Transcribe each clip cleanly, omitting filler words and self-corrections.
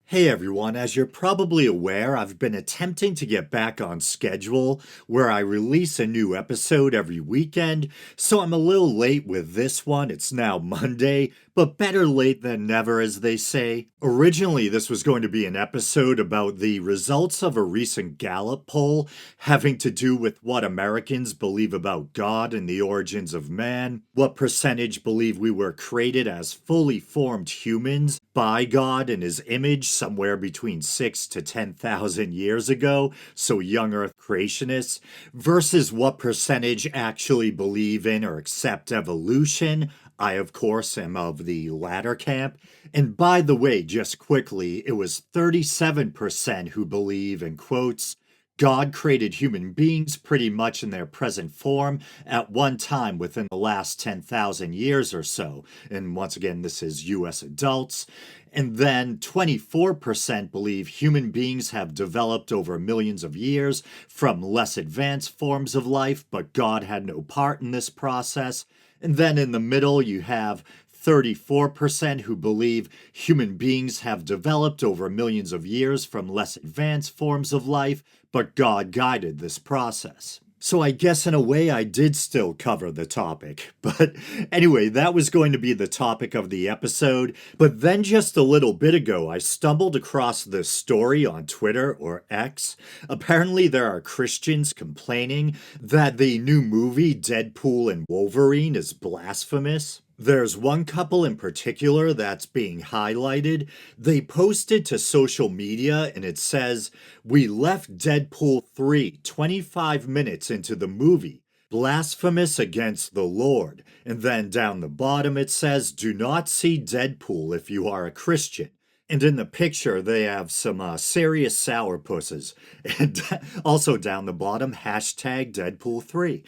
Hey everyone, as you're probably aware, I've been attempting to get back on schedule where I release a new episode every weekend, so I'm a little late with this one. It's now Monday, but better late than never, as they say. Originally, this was going to be an episode about the results of a recent Gallup poll having to do with what Americans believe about God and the origins of man, what percentage believe we were created as fully formed humans by God in his image somewhere between 6 to 10,000 years ago, so young Earth creationists, versus what percentage actually believe in or accept evolution. I, of course, am of the latter camp. And by the way, just quickly, it was 37% who believe, in quotes, God created human beings pretty much in their present form at one time within the last 10,000 years or so. And once again, this is US adults. And then 24% believe human beings have developed over millions of years from less advanced forms of life, but God had no part in this process. And then in the middle, you have 34% who believe human beings have developed over millions of years from less advanced forms of life, but God guided this process. So I guess in a way I did still cover the topic. But anyway, that was going to be the topic of the episode. But then just a little bit ago, I stumbled across this story on Twitter or X. Apparently there are Christians complaining that the new movie Deadpool and Wolverine is blasphemous. There's one couple in particular that's being highlighted. They posted to social media and it says, "We left Deadpool 3 25 minutes into the movie. Blasphemous against the Lord." And then down the bottom it says, "Do not see Deadpool if you are a Christian." And in the picture, they have some serious sourpusses. And also down the bottom, hashtag Deadpool 3.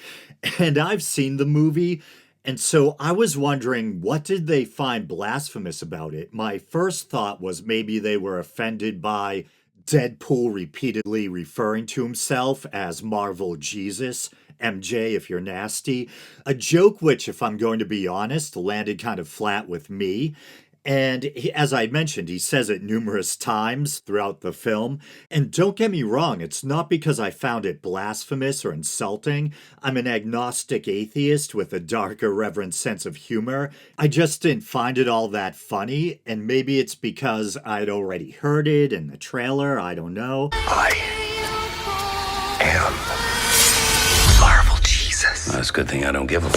And I've seen the movie. And so I was wondering, what did they find blasphemous about it? My first thought was maybe they were offended by Deadpool repeatedly referring to himself as Marvel Jesus, MJ if you're nasty. A joke which, if I'm going to be honest, landed kind of flat with me. And as I mentioned, he says it numerous times throughout the film. And don't get me wrong, it's not because I found it blasphemous or insulting. I'm an agnostic atheist with a dark, irreverent sense of humor. I just didn't find it all that funny, and maybe it's because I'd already heard it in the trailer, I don't know. I am Marvel Jesus. That's a good thing I don't give a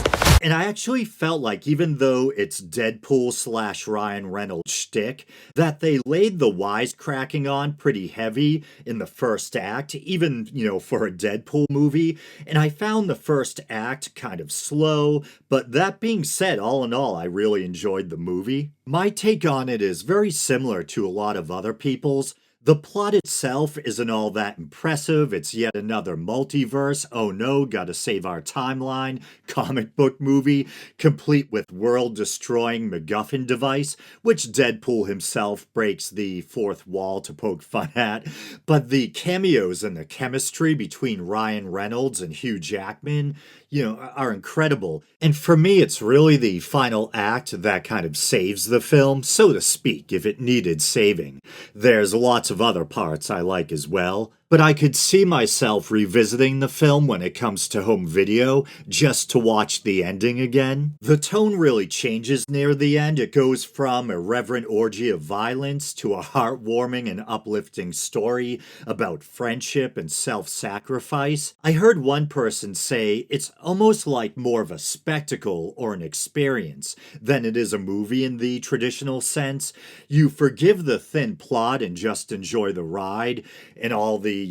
And I actually felt like, even though it's Deadpool / Ryan Reynolds shtick, that they laid the wisecracking on pretty heavy in the first act, even, for a Deadpool movie. And I found the first act kind of slow, but that being said, all in all, I really enjoyed the movie. My take on it is very similar to a lot of other people's. The plot itself isn't all that impressive. It's yet another multiverse, oh no, gotta save our timeline, comic book movie, complete with world-destroying MacGuffin device, which Deadpool himself breaks the fourth wall to poke fun at. But the cameos and the chemistry between Ryan Reynolds and Hugh Jackman, are incredible. And for me, it's really the final act that kind of saves the film, so to speak, if it needed saving. There's lots of other parts I like as well, but I could see myself revisiting the film when it comes to home video just to watch the ending again. The tone really changes near the end. It goes from a irreverent orgy of violence to a heartwarming and uplifting story about friendship and self-sacrifice. I heard one person say it's almost like more of a spectacle or an experience than it is a movie in the traditional sense. You forgive the thin plot and just enjoy the ride and all the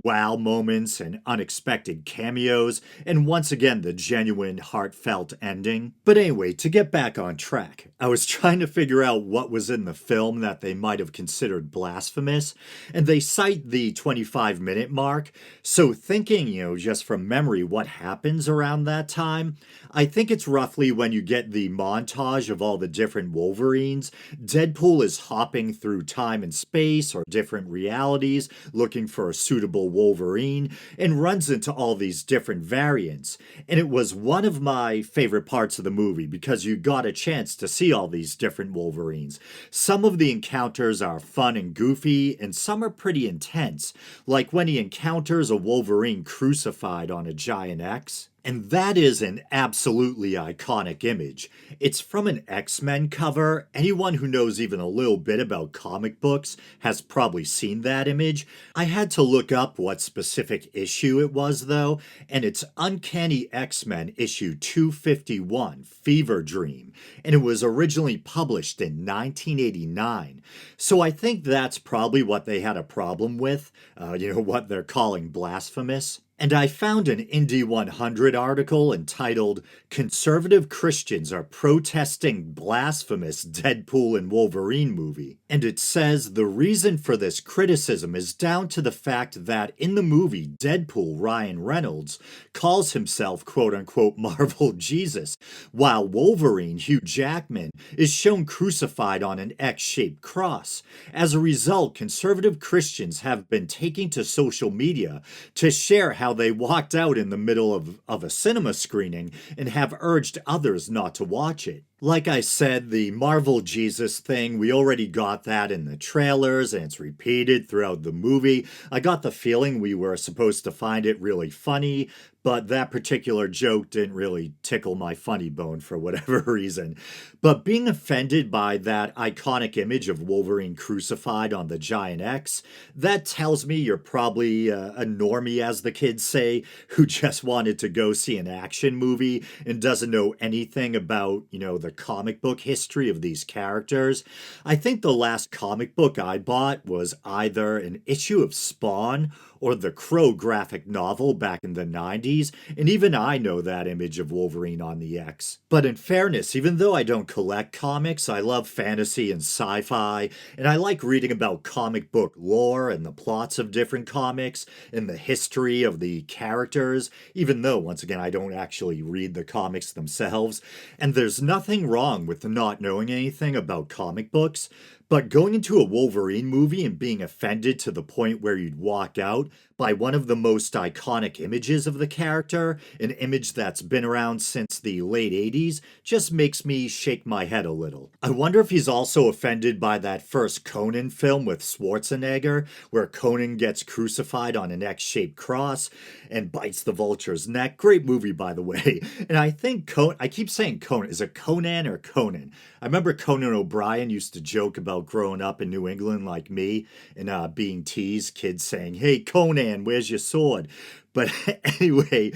wow moments and unexpected cameos, and once again, the genuine, heartfelt ending. But anyway, to get back on track, I was trying to figure out what was in the film that they might have considered blasphemous, and they cite the 25-minute mark. So thinking, just from memory, what happens around that time, I think it's roughly when you get the montage of all the different Wolverines. Deadpool is hopping through time and space or different realities, looking for for a suitable Wolverine and runs into all these different variants. And it was one of my favorite parts of the movie because you got a chance to see all these different Wolverines. Some of the encounters are fun and goofy, and some are pretty intense, like when he encounters a Wolverine crucified on a giant X. And that is an absolutely iconic image. It's from an X-Men cover. Anyone who knows even a little bit about comic books has probably seen that image. I had to look up what specific issue it was, though, and it's Uncanny X-Men issue 251, Fever Dream, and it was originally published in 1989. So I think that's probably what they had a problem with, what they're calling blasphemous. And I found an Indie 100 article entitled Conservative Christians Are Protesting Blasphemous Deadpool and Wolverine Movie. And it says the reason for this criticism is down to the fact that in the movie, Deadpool Ryan Reynolds calls himself quote-unquote Marvel Jesus, while Wolverine Hugh Jackman is shown crucified on an X-shaped cross. As a result, conservative Christians have been taking to social media to share how they walked out in the middle of a cinema screening and have urged others not to watch it. Like I said, the Marvel Jesus thing, we already got that in the trailers and it's repeated throughout the movie. I got the feeling we were supposed to find it really funny, but that particular joke didn't really tickle my funny bone for whatever reason. But being offended by that iconic image of Wolverine crucified on the giant X, that tells me you're probably a normie, as the kids say, who just wanted to go see an action movie and doesn't know anything about, the comic book history of these characters. I think the last comic book I bought was either an issue of Spawn or the Crow graphic novel back in the 90s, and even I know that image of Wolverine on the X. But in fairness, even though I don't collect comics, I love fantasy and sci-fi, and I like reading about comic book lore and the plots of different comics and the history of the characters, even though, once again, I don't actually read the comics themselves. And there's nothing wrong with not knowing anything about comic books, but going into a Wolverine movie and being offended to the point where you'd walk out by one of the most iconic images of the character, an image that's been around since the late 80s, just makes me shake my head a little. I wonder if he's also offended by that first Conan film with Schwarzenegger, where Conan gets crucified on an X-shaped cross and bites the vulture's neck. Great movie, by the way. And I think I keep saying Conan. Is it Conan or Conan? I remember Conan O'Brien used to joke about growing up in New England like me and being teased, kids saying, "Hey, Conan, where's your sword?" But anyway,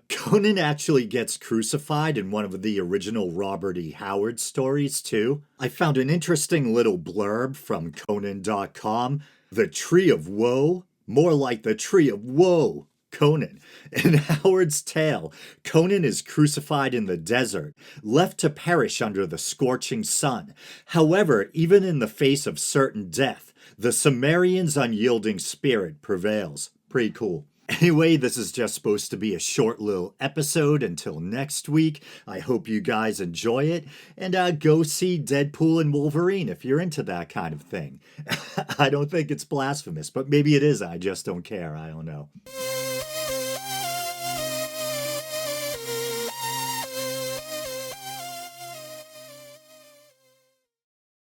Conan actually gets crucified in one of the original Robert E. Howard stories, too. I found an interesting little blurb from Conan.com. The Tree of Woe? More like the Tree of Woe. Conan. In Howard's tale, Conan is crucified in the desert, left to perish under the scorching sun. However, even in the face of certain death, the Sumerian's unyielding spirit prevails. Pretty cool. Anyway, this is just supposed to be a short little episode until next week. I hope you guys enjoy it, and go see Deadpool and Wolverine if you're into that kind of thing. I don't think it's blasphemous, but maybe it is. I just don't care. I don't know.